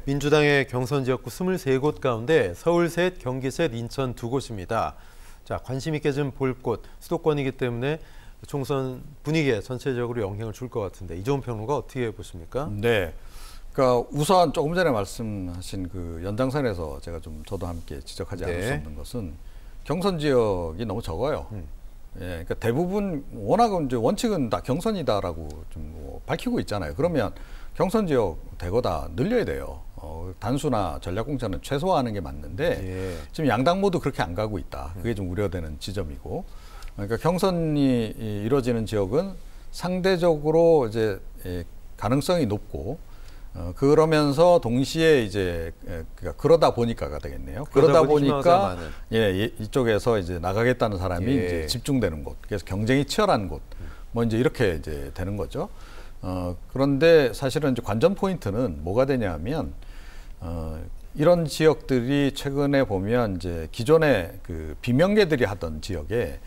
민주당의 경선 지역구 23곳 가운데 서울 셋, 경기 셋, 인천 2곳입니다. 자, 관심 있게 좀 볼 곳, 수도권이기 때문에 총선 분위기에 전체적으로 영향을 줄 것 같은데 이종훈 평론가 어떻게 보십니까? 네. 그러니까 우선 조금 전에 말씀하신 그 연장선에서 제가 저도 함께 지적하지 않을 수 없는 것은 경선 지역이 너무 적어요. 예, 그러니까 대부분 워낙은 이제 원칙은 다 경선이다라고 뭐 밝히고 있잖아요. 그러면 경선 지역 대거 다 늘려야 돼요. 단수나 전략공천은 최소화하는 게 맞는데 지금 양당 모두 그렇게 안 가고 있다. 그게 좀 우려되는 지점이고. 그러니까 경선이 이루어지는 지역은 상대적으로 이제 가능성이 높고 그러면서 동시에 이제 그러다 보니까가 되겠네요. 그러다 보니까 이쪽에서 이제 나가겠다는 사람이 이제 집중되는 곳, 그래서 경쟁이 치열한 곳, 뭐 이제 이렇게 이제 되는 거죠. 그런데 사실은 이제 관전 포인트는 뭐가 되냐면 이런 지역들이 최근에 보면 이제 기존에 그 비명계들이 하던 지역에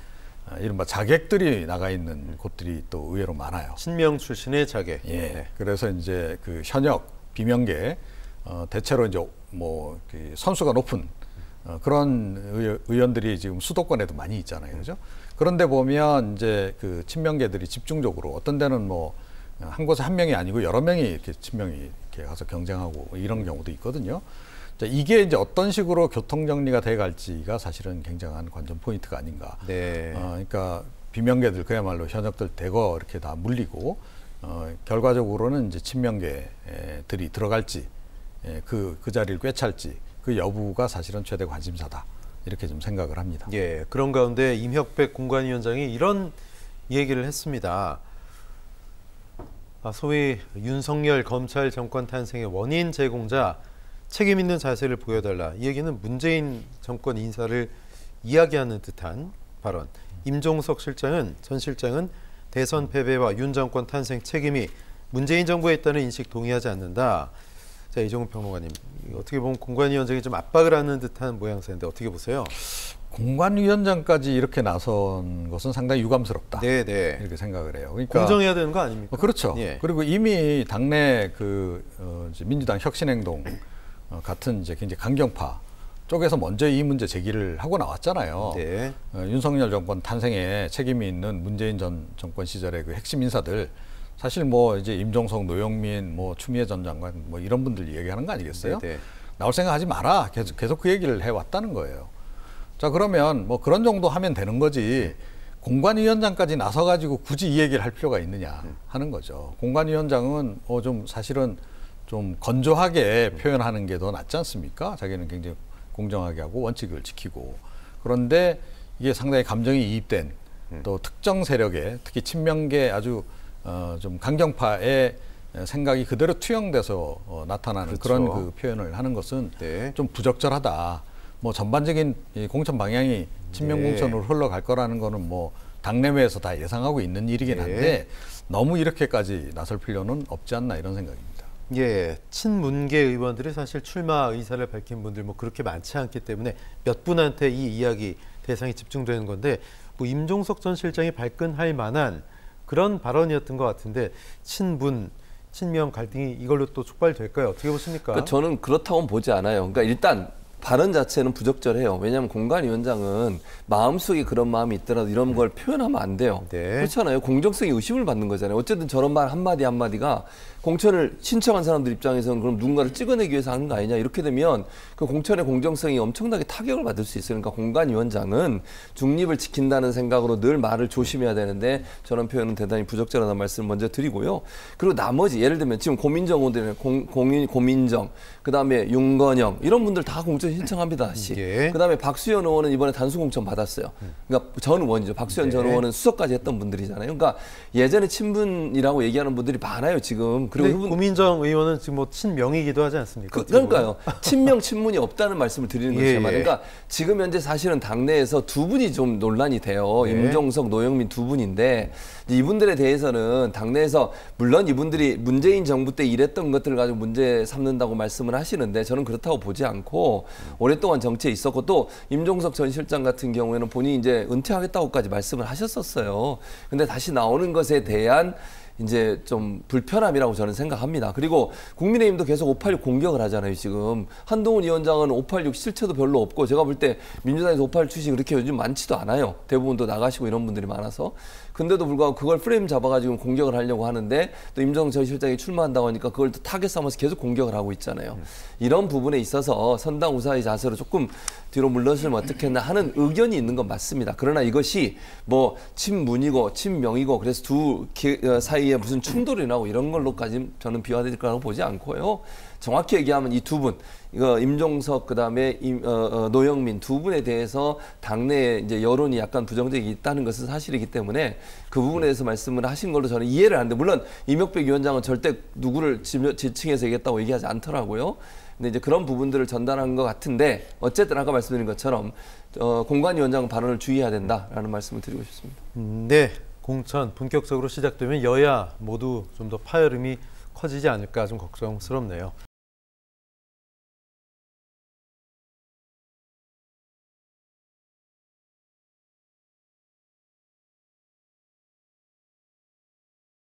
이른바 자객들이 나가 있는 곳들이 또 의외로 많아요. 친명 출신의 자객. 예. 그래서 이제 그 현역 비명계 대체로 이제 뭐 그 선수가 높은 그런 의원들이 지금 수도권에도 많이 있잖아요, 그죠? 그런데 보면 이제 그 친명계들이 집중적으로 어떤 데는 뭐 한 곳에 한 명이 아니고 여러 명이 이렇게 친명이 이렇게 가서 경쟁하고 이런 경우도 있거든요. 자, 이게 이제 어떤 식으로 교통 정리가 돼 갈지가 사실은 굉장한 관전 포인트가 아닌가. 그러니까 비명계들 그야말로 현역들 대거 이렇게 다 물리고 결과적으로는 이제 친명계들이 들어갈지 그 자리를 꿰찰지 그 여부가 사실은 최대 관심사다. 이렇게 좀 생각을 합니다. 예, 그런 가운데 임혁백 공관위원장이 이런 얘기를 했습니다. 소위 윤석열 검찰 정권 탄생의 원인 제공자 책임 있는 자세를 보여달라. 이 얘기는 문재인 정권 인사를 이야기하는 듯한 발언. 임종석 전 실장은 대선 패배와 윤 정권 탄생 책임이 문재인 정부에 있다는 인식 동의하지 않는다. 자, 이종훈 평론가님, 어떻게 보면 공관위원장이 좀 압박을 하는 듯한 모양새인데 어떻게 보세요? 공관위원장까지 이렇게 나선 것은 상당히 유감스럽다. 이렇게 생각을 해요. 그러니까 공정해야 되는 거 아닙니까? 그렇죠. 그리고 이미 당내 민주당 혁신행동 같은 이제 굉장히 강경파 쪽에서 먼저 이 문제 제기를 하고 나왔잖아요. 윤석열 정권 탄생에 책임이 있는 문재인 전 정권 시절의 그 핵심 인사들 사실 뭐 이제 임종석, 노영민, 뭐 추미애 전 장관 뭐 이런 분들 얘기하는 거 아니겠어요? 나올 생각하지 마라. 계속 그 얘기를 해왔다는 거예요. 자, 그러면 뭐 그런 정도 하면 되는 거지. 공관위원장까지 나서가지고 굳이 이 얘기를 할 필요가 있느냐 하는 거죠. 공관위원장은 좀 사실은 좀 건조하게 표현하는 게 더 낫지 않습니까? 자기는 굉장히 공정하게 하고 원칙을 지키고. 그런데 이게 상당히 감정이 이입된 또 특정 세력의 특히 친명계 아주 좀 강경파의 생각이 그대로 투영돼서 나타나는 그런 그 표현을 하는 것은 좀 부적절하다. 뭐 전반적인 공천 방향이 친명 공천으로 흘러갈 거라는 거는 뭐 당내외에서 다 예상하고 있는 일이긴 한데 너무 이렇게까지 나설 필요는 없지 않나 이런 생각입니다. 친문계 의원들이 사실 출마 의사를 밝힌 분들 뭐 그렇게 많지 않기 때문에 몇 분한테 이 이야기 대상이 집중되는 건데 뭐 임종석 전 실장이 발끈할 만한 그런 발언이었던 것 같은데 친문, 친명 갈등이 이걸로 또 촉발될까요? 어떻게 보십니까? 그러니까 저는 그렇다고는 보지 않아요. 그러니까 일단 발언 자체는 부적절해요. 왜냐하면 공관위원장은 마음속에 그런 마음이 있더라도 이런 걸 표현하면 안 돼요. 그렇잖아요. 공정성이 의심을 받는 거잖아요. 어쨌든 저런 말 한마디 한마디가 공천을 신청한 사람들 입장에서는 그럼 누군가를 찍어내기 위해서 하는 거 아니냐. 이렇게 되면 그 공천의 공정성이 엄청나게 타격을 받을 수 있어요. 그러니까 공관위원장은 중립을 지킨다는 생각으로 늘 말을 조심해야 되는데 저런 표현은 대단히 부적절하다는 말씀을 먼저 드리고요. 그리고 나머지 예를 들면 지금 고민정 의원들, 고민정, 그다음에 윤건영 이런 분들 다 공천 신청합니다. 그다음에 박수현 의원은 이번에 단수 공천 받았어요. 그러니까 전 의원이죠. 박수현 전 의원은 수석까지 했던 분들이잖아요. 그러니까 예전에 친분이라고 얘기하는 분들이 많아요. 지금. 그리고 고민정 의원은 지금 뭐 친명이기도 하지 않습니까? 그러니까요. 친명 친문이 없다는 말씀을 드리는 거죠. 그러니까 지금 현재 사실은 당내에서 두 분이 좀 논란이 돼요. 임종석, 노영민 두 분인데 이분들에 대해서는 당내에서 물론 이분들이 문재인 정부 때 일했던 것들을 가지고 문제 삼는다고 말씀을 하시는데 저는 그렇다고 보지 않고 오랫동안 정치에 있었고 또 임종석 전 실장 같은 경우에는 본인이 이제 은퇴하겠다고까지 말씀을 하셨었어요. 근데 다시 나오는 것에 대한 이제 좀 불편함이라고 저는 생각합니다. 그리고 국민의힘도 계속 586 공격을 하잖아요, 지금. 한동훈 위원장은 586 실체도 별로 없고, 제가 볼 때 민주당에서 586 출신이 그렇게 요즘 많지도 않아요. 대부분 또 나가시고 이런 분들이 많아서. 근데도 불구하고 그걸 프레임 잡아가지고 공격을 하려고 하는데, 또 임종석 전 실장이 출마한다고 하니까 그걸 또 타겟 삼아서 계속 공격을 하고 있잖아요. 이런 부분에 있어서 선당 우사의 자세로 조금 뒤로 물러서면 어떻겠나 하는 의견이 있는 건 맞습니다. 그러나 이것이 뭐 친문이고 친명이고 그래서 두 사이에 무슨 충돌이 나고 이런 걸로까지 저는 비화될 거라고 보지 않고요. 정확히 얘기하면 이 두 분, 이거 임종석 그다음에 노영민 두 분에 대해서 당내에 이제 여론이 약간 부정적이 있다는 것은 사실이기 때문에 그 부분에 대해서 말씀을 하신 걸로 저는 이해를 하는데, 물론 이명백 위원장은 절대 누구를 지칭해서 얘기했다고 얘기하지 않더라고요. 근데 이제 그런 부분들을 전달한 것 같은데, 어쨌든 아까 말씀드린 것처럼 공관위원장 발언을 주의해야 된다라는 말씀을 드리고 싶습니다. 네, 공천 본격적으로 시작되면 여야 모두 좀 더 파열음이 커지지 않을까 좀 걱정스럽네요.